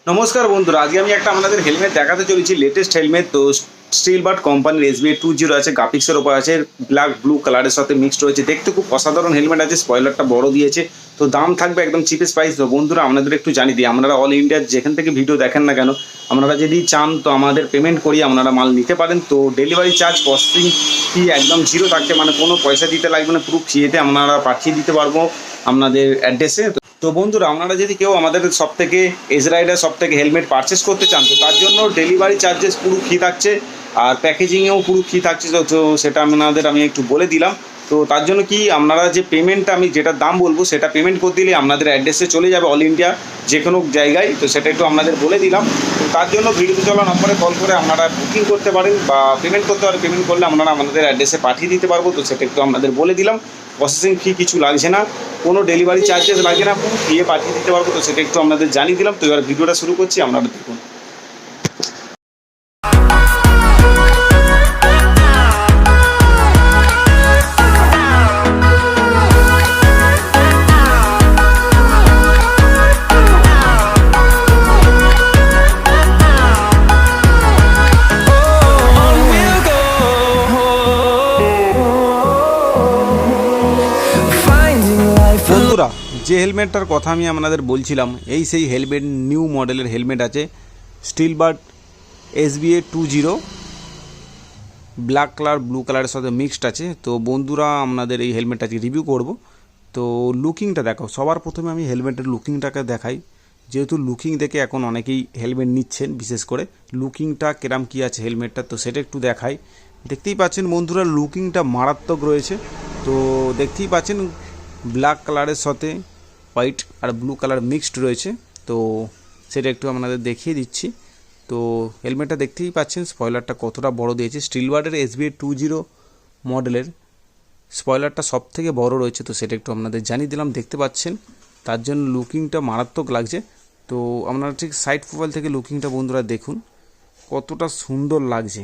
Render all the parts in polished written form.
নমস্কার বন্ধুরা, আজকে আমি একটা আপনাদের হেলমেট দেখাতে চলেছি। লেটেস্ট হেলমেট তো স্টিল বার্ড কোম্পানির SBA 20 আছে, গ্রাফিক্সের ওপর আছে, ব্ল্যাক ব্লু কালারের সাথে মিক্সড রয়েছে। দেখতে খুব অসাধারণ হেলমেট আছে, স্পয়লারটা বড় দিয়েছে, তো দাম থাকবে একদম চিপেস্ট প্রাইস। তো বন্ধুরা আপনাদের একটু জানিয়ে দিই, আপনারা অল ইন্ডিয়ার যেখান থেকে ভিডিও দেখেন না কেন, আপনারা যদি চান তো আমাদের পেমেন্ট করি আপনারা মাল নিতে পারেন। তো ডেলিভারি চার্জ প্রসেসিং ফি একদম জিরো থাকছে, মানে কোনো পয়সা দিতে লাগবে না, পুরো ফ্রিতে আপনারা পাঠিয়ে দিতে পারবো আপনাদের অ্যাড্রেসে। তো বন্ধুরা আপনারা যদি কেউ আমাদের সব থেকে এজ রাইডার সব থেকে হেলমেট পারচেস করতে চান তো তার জন্য ডেলিভারি চার্জেস পুরো ফ্রি থাকছে, আর প্যাকেজিংয়েও পুরো ফ্রি থাকছে। তো সেটা আপনাদের আমি একটু বলে দিলাম। তো তার জন্য কি আপনারা যে পেমেন্টটা আমি যেটা দাম বলবো সেটা পেমেন্ট করে দিলে আপনাদের অ্যাড্রেসে চলে যাবে অল ইন্ডিয়া যে কোনো জায়গায়। তো সেটা একটু আপনাদের বলে দিলাম। তো তার জন্য ভিডিওতে চলা নম্বরে কল করে আপনারা বুকিং করতে পারেন বা পেমেন্ট করতে পারেন। পেমেন্ট করলে আপনারা আমাদের অ্যাড্রেসে পাঠিয়ে দিতে পারবো। তো সেটা একটু আপনাদের বলে দিলাম। প্রসেসিং ফি কিছু লাগছে না, কোনো ডেলিভারি চার্জেস লাগে না, পুরো ফ্রিয়ে পাঠিয়ে দিতে পারবো। তো সেটা একটু আপনাদের জানিয়ে দিলাম। তো এবার ভিডিওটা শুরু করছি, আপনারা দেখুন। বন্ধুরা, যে হেলমেটটার কথা আমি আপনাদের বলছিলাম এই সেই হেলমেট, নিউ মডেলের হেলমেট আছে, Steel Bird SBA 20, black colour blue কালারের সাথে মিক্সড আছে। তো বন্ধুরা আপনাদের এই হেলমেটটা আজকে রিভিউ করব। তো লুকিংটা দেখো, সবার প্রথমে আমি হেলমেটের লুকিংটাকে দেখাই, যেহেতু লুকিং দেখে এখন অনেকেই হেলমেট নিচ্ছেন। বিশেষ করে লুকিংটা কেরাম কী আছে হেলমেটটা, তো সেটা একটু দেখাই। দেখতেই পাচ্ছেন বন্ধুরা, লুকিংটা মারাত্মক রয়েছে। তো দেখতেই পাচ্ছেন ব্ল্যাক কালারের সাথে হোয়াইট আর ব্লু কালার মিক্সড রয়েছে। তো সেটা একটু আপনাদের দেখিয়ে দিচ্ছি। তো হেলমেটটা দেখতেই পাচ্ছেন স্পয়লারটা কতটা বড় দিয়েছে। স্টিল বার্ডের SBA 20 মডেলের স্পয়লারটা সব থেকে বড় রয়েছে। তো সেটা একটু আপনাদের জানিয়ে দিলাম। দেখতে পাচ্ছেন তার জন্য লুকিংটা মারাত্মক লাগছে। তো আপনারা ঠিক সাইড প্রোফাইল থেকে লুকিংটা বন্ধুরা দেখুন কতটা সুন্দর লাগছে।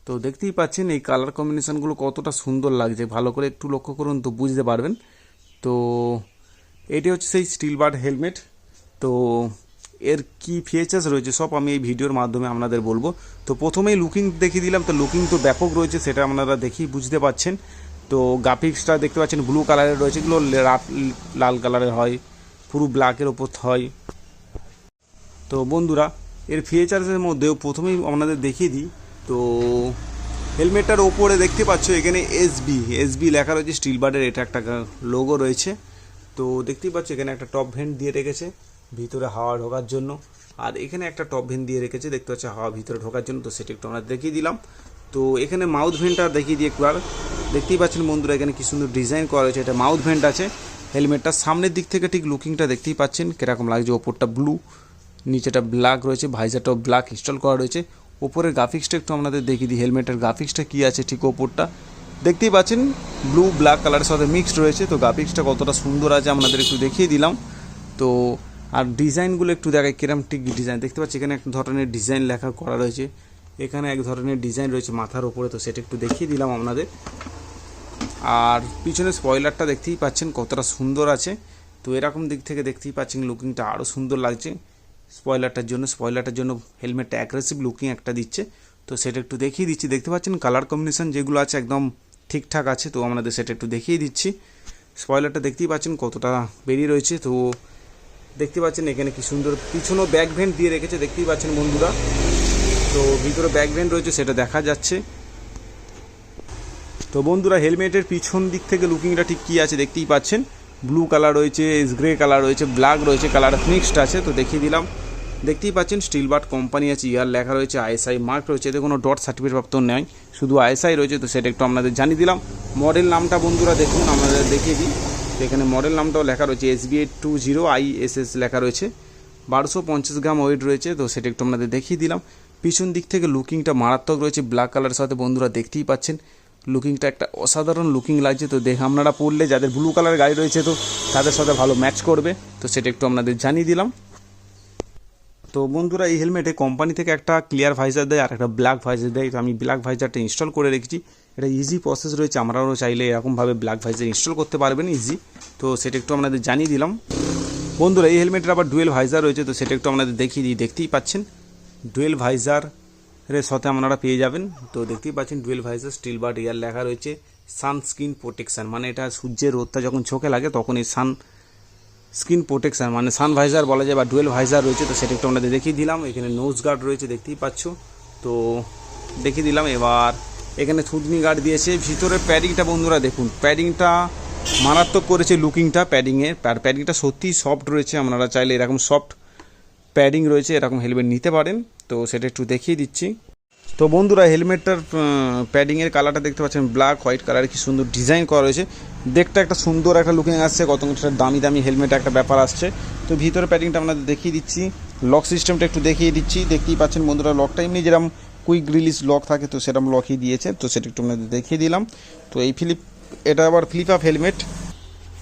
তো দেখতেই পাচ্ছেন এই কালার কম্বিনেশানগুলো কতটা সুন্দর লাগছে, ভালো করে একটু লক্ষ্য করুন তো বুঝতে পারবেন। তো এটি হচ্ছে সেই স্টিল বার্ড হেলমেট। তো এর কি ফিচার্স রয়েছে সব আমি এই ভিডিওর মাধ্যমে আপনাদের বলবো। তো প্রথমেই লুকিং দেখিয়ে দিলাম। তো লুকিং তো ব্যাপক রয়েছে, সেটা আপনারা দেখেই বুঝতে পাচ্ছেন। তো গ্রাফিক্সটা দেখতে পাচ্ছেন ব্লু কালারের রয়েছে, এগুলো লাল কালারের হয়, পুরো ব্ল্যাকের ওপর হয়। তো বন্ধুরা এর ফিচার্সের মধ্যেও প্রথমেই আপনাদের দেখিয়ে দিই। তো হেলমেটটার ওপরে দেখতে পাচ্ছ এখানে SB লেখা রয়েছে, স্টিল বার্ডের এটা একটা লোগো রয়েছে। তো দেখতেই পাচ্ছ এখানে একটা টপ ভেন্ট দিয়ে রেখেছে ভিতরে হাওয়া ঢোকার জন্য, আর এখানে একটা টপ ভেন্ট দিয়ে রেখেছে দেখতে পাচ্ছ হাওয়া ভিতরে ঢোকার জন্য। তো সেটা একটু আমরা দেখিয়ে দিলাম। তো এখানে মাউথ ভেন্টটা দেখিয়ে দিয়ে একটু আর দেখতেই পাচ্ছেন বন্ধুরা এখানে কি সুন্দর ডিজাইন করা রয়েছে। এটা মাউথ ভেন্ট আছে হেলমেটটার সামনের দিক থেকে। ঠিক লুকিংটা দেখতেই পাচ্ছেন কীরকম লাগছে, ওপরটা ব্লু নিচেটা ব্ল্যাক রয়েছে, ভাইজারটাও ব্ল্যাক ইনস্টল করা রয়েছে। ওপরের গ্রাফিক্সটা একটু আপনাদের দেখিয়ে দিই, হেলমেটের গ্রাফিক্সটা কী আছে। ঠিক ওপরটা দেখতেই পাচ্ছেন ব্লু ব্ল্যাক কালারের সাথে মিক্সড রয়েছে। তো গ্রাফিক্সটা কতটা সুন্দর আছে আপনাদের একটু দেখিয়ে দিলাম। তো আর ডিজাইনগুলো একটু দেখায় কিরম ঠিক ডিজাইন দেখতে পাচ্ছি। এখানে এক ধরনের ডিজাইন লেখা করা রয়েছে, এখানে এক ধরনের ডিজাইন রয়েছে মাথার ওপরে। তো সেটা একটু দেখিয়ে দিলাম আপনাদের। আর পিছনে স্পয়লারটা দেখতেই পাচ্ছেন কতটা সুন্দর আছে। তো এরকম দিক থেকে দেখতেই পাচ্ছেন লুকিংটা আরও সুন্দর লাগছে স্পয়লারটার জন্য হেলমেটটা অ্যাগ্রেসিভ লুকিং একটা দিচ্ছে। তো সেটা একটু দেখিয়ে দিচ্ছি। দেখতে পাচ্ছেন কালার কম্বিনেশন যেগুলো আছে একদম ঠিকঠাক আছে। তো আমাদের সেটা একটু দেখিয়ে দিচ্ছি। স্পয়লারটা দেখতেই পাচ্ছেন কতটা বেরিয়ে রয়েছে। তো দেখতে পাচ্ছেন এখানে কি সুন্দর পিছনেও ব্যাক ভেন্ট দিয়ে রেখেছে দেখতেই পাচ্ছেন বন্ধুরা। তো ভিতরে ব্যাক ভেন্ট রয়েছে সেটা দেখা যাচ্ছে। তো বন্ধুরা হেলমেটের পিছন দিক থেকে লুকিংটা ঠিক কী আছে দেখতেই পাচ্ছেন, ব্লু কালার রয়েছে, গ্রে কালার রয়েছে, ব্ল্যাক রয়েছে, কালার মিক্সড আছে। তো দেখিয়ে দিলাম। দেখতেই পাচ্ছেন স্টিল বার্ড কোম্পানি আছে, ইয়ার লেখা রয়েছে, ISI মার্ক রয়েছে, এতে কোনো ডট সার্টিফিকেট প্রাপ্ত নেই, শুধু ISI রয়েছে। তো সেটা একটু আপনাদের জানিয়ে দিলাম। মডেল নামটা বন্ধুরা দেখুন আমাদের দেখিয়ে দিই। তো এখানে মডেল নামটাও লেখা রয়েছে SBA 20 ISS লেখা রয়েছে, 1250 গ্রাম ওয়েট রয়েছে। তো সেটা একটু আপনাদের দেখিয়ে দিলাম। পিছন দিক থেকে লুকিংটা মারাত্মক রয়েছে ব্ল্যাক কালারের সাথে বন্ধুরা দেখতেই পাচ্ছেন লুকিংটা একটা অসাধারণ লুকিং লাগছে। তো আপনারা পরলে যাদের ব্লু কালারের গাড়ি রয়েছে তো তাদের সাথে ভালো ম্যাচ করবে। তো সেটা একটু আপনাদের জানিয়ে দিলাম। তো বন্ধুরা এই হেলমেটে কোম্পানি থেকে একটা ক্লিয়ার ভাইজার দেয় আর একটা ব্ল্যাক ভাইজার দেয়। তো আমি ব্ল্যাক ভাইজারটা ইনস্টল করে রেখেছি, এটা ইজি প্রসেস রয়েছে, আমরাও চাইলে এরকমভাবে ব্ল্যাক ভাইজার ইনস্টল করতে পারবেন ইজি। তো সেটা একটু আপনাদের জানিয়ে দিলাম। বন্ধুরা এই হেলমেটের আবার ডুয়েল ভাইজার রয়েছে, তো সেটা একটু আপনাদের দেখিয়ে দিই। দেখতেই পাচ্ছেন ডুয়েল ভাইজারের সাথে আপনারা পেয়ে যাবেন। তো দেখতেই পাচ্ছেন ডুয়েল ভাইজার স্টিল বার্ড ইয়ার লেখা রয়েছে সানস্ক্রিন প্রোটেকশন, মানে এটা সূর্যের রোদটা যখন চোখে লাগে তখন এই স্কিন প্রোটেকশন মানে সান ভাইজার বলা যায় বা ডুয়েল ভাইজার রয়েছে। তো সেটা একটু আপনাদের দেখিয়ে দিলাম। এখানে নোজ গার্ড রয়েছে দেখতেই পাচ্ছ, তো দেখিয়ে দিলাম। এবার এখানে থুতনি গার্ড দিয়েছে। ভিতরের প্যাডিংটা বন্ধুরা দেখুন, প্যাডিংটা মারাত্মক করেছে লুকিংটা প্যাডিংয়ের, আর প্যাডিংটা সত্যিই সফট রয়েছে। আপনারা চাইলে এরকম সফট প্যাডিং রয়েছে এরকম হেলমেট নিতে পারেন। তো সেটা একটু দেখিয়ে দিচ্ছি। তো বন্ধুরা হেলমেটটার প্যাডিংয়ের কালারটা দেখতে পাচ্ছেন ব্ল্যাক হোয়াইট কালারে কি সুন্দর ডিজাইন করা রয়েছে। দেখতে একটা সুন্দর একটা লুকিং আসছে, কত দামি দামি হেলমেট একটা ব্যাপার আসছে। তো ভিতরে প্যাডিংটা আপনাদের দেখিয়ে দিচ্ছি, লক সিস্টেমটা একটু দেখিয়ে দিচ্ছি। দেখতেই পাচ্ছেন বন্ধুরা লকটা এমনি যেরকম কুইক রিলিজ লক থাকে তো সেরকম লকই দিয়েছে। তো সেটা একটু আপনাদের দেখিয়ে দিলাম। তো এটা আবার ফ্লিপ আপ হেলমেট।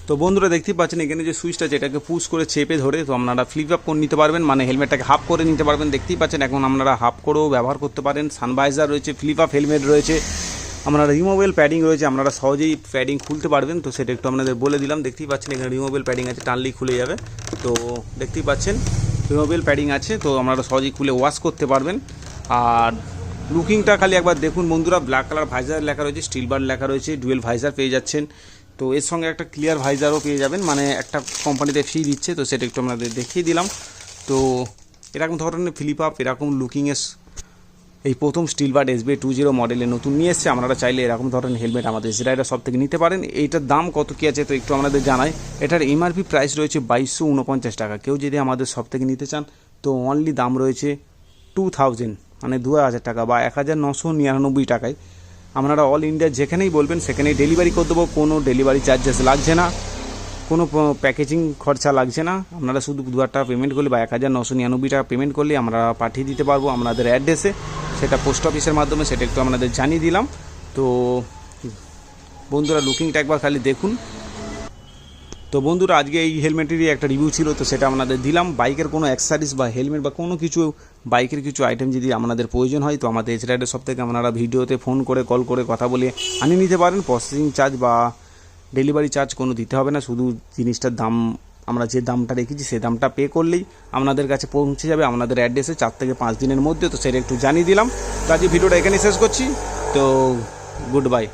তো বন্ধুরা দেখতেই পাচ্ছেন এখানে যে সুইচটা আছে এটাকে পুশ করে চেপে ধরে তো আপনারা ফ্লিপ আপ করে নিতে পারবেন, মানে হেলমেটটাকে হাফ করে নিতে পারবেন। দেখতেই পাচ্ছেন এখন আপনারা হাফ করেও ব্যবহার করতে পারেন। সানভাইজার রয়েছে, ফ্লিপ আপ হেলমেট রয়েছে, আপনারা রিমুভেবল প্যাডিং রয়েছে, আপনারা সহজেই প্যাডিং খুলতে পারবেন। তো সেটা একটু আপনাদের বলে দিলাম। দেখতেই পাচ্ছেন এখানে রিমুভেবল প্যাডিং আছে, টানলেই খুলে যাবে। তো দেখতেই পাচ্ছেন রিমুভেবল প্যাডিং আছে, তো আপনারা সহজেই খুলে ওয়াশ করতে পারবেন। আর লুকিংটা খালি একবার দেখুন বন্ধুরা, ব্ল্যাক কালার ভাইজার লেখা রয়েছে, স্টিল বার্ড লেখা রয়েছে, ডুয়েল ভাইজার পেয়ে যাচ্ছেন। তো এর সঙ্গে একটা ক্লিয়ার ভাইজারও পেয়ে যাবেন, মানে একটা কোম্পানিতে ফ্রি দিচ্ছে। তো সেটা একটু আপনাদের দেখিয়ে দিলাম। তো এরকম ধরনের ফ্লিপ আপ এরকম লুকিংয়ের এই প্রথম স্টিল বার্ড SBA 20 মডেলে নতুন নিয়ে এসছে। আপনারা চাইলে এরকম ধরনের হেলমেট আমাদের এসরাইডার সব থেকে নিতে পারেন। এইটার দাম কত কী আছে তো একটু আপনাদের জানাই। এটার MRP প্রাইস রয়েছে 2249 টাকা। কেউ যদি আমাদের সব থেকে নিতে চান তো অনলি দাম রয়েছে 2000 মানে 2000 টাকা বা 1999 টাকায়। আপনারা অল ইন্ডিয়া যেখানেই বলবেন সেখানেই ডেলিভারি করে দেবো, কোনো ডেলিভারি চার্জেস লাগছে না, কোনো প্যাকেজিং খরচা লাগছে না। আপনারা শুধু 2000 টাকা পেমেন্ট করলে বা 1999 টাকা পেমেন্ট করলে আমরা পাঠিয়ে দিতে পারবো আপনাদের অ্যাড্রেসে, সেটা পোস্ট অফিসের মাধ্যমে। সেটা একটু আপনাদের জানিয়ে দিলাম। তো বন্ধুরা লুকিংটা একবার খালি দেখুন। তো বন্ধুরা আজকে এই হেলমেটেরই একটা রিভিউ ছিল, তো সেটা আপনাদের দিলাম। বাইকের কোনো অ্যাক্সেসরিজ বা হেলমেট বা কোনো কিছু বাইকের কিছু আইটেম যদি আপনাদের প্রয়োজন হয় তো আমাদের এসরাইডার সব থেকে আপনারা ভিডিওতে ফোন করে কল করে কথা বলে আনিয়ে নিতে পারেন। প্রসেসিং চার্জ বা ডেলিভারি চার্জ কোনো দিতে হবে না, শুধু জিনিসটার দাম আমরা যে দামটা রেখেছি সেই দামটা পে করলেই আপনাদের কাছে পৌঁছে যাবে আপনাদের অ্যাড্রেসে 4 থেকে 5 দিনের মধ্যে। তো সেটা একটু জানিয়ে দিলাম। তো আজকে ভিডিওটা এখানেই শেষ করছি। তো গুড বাই।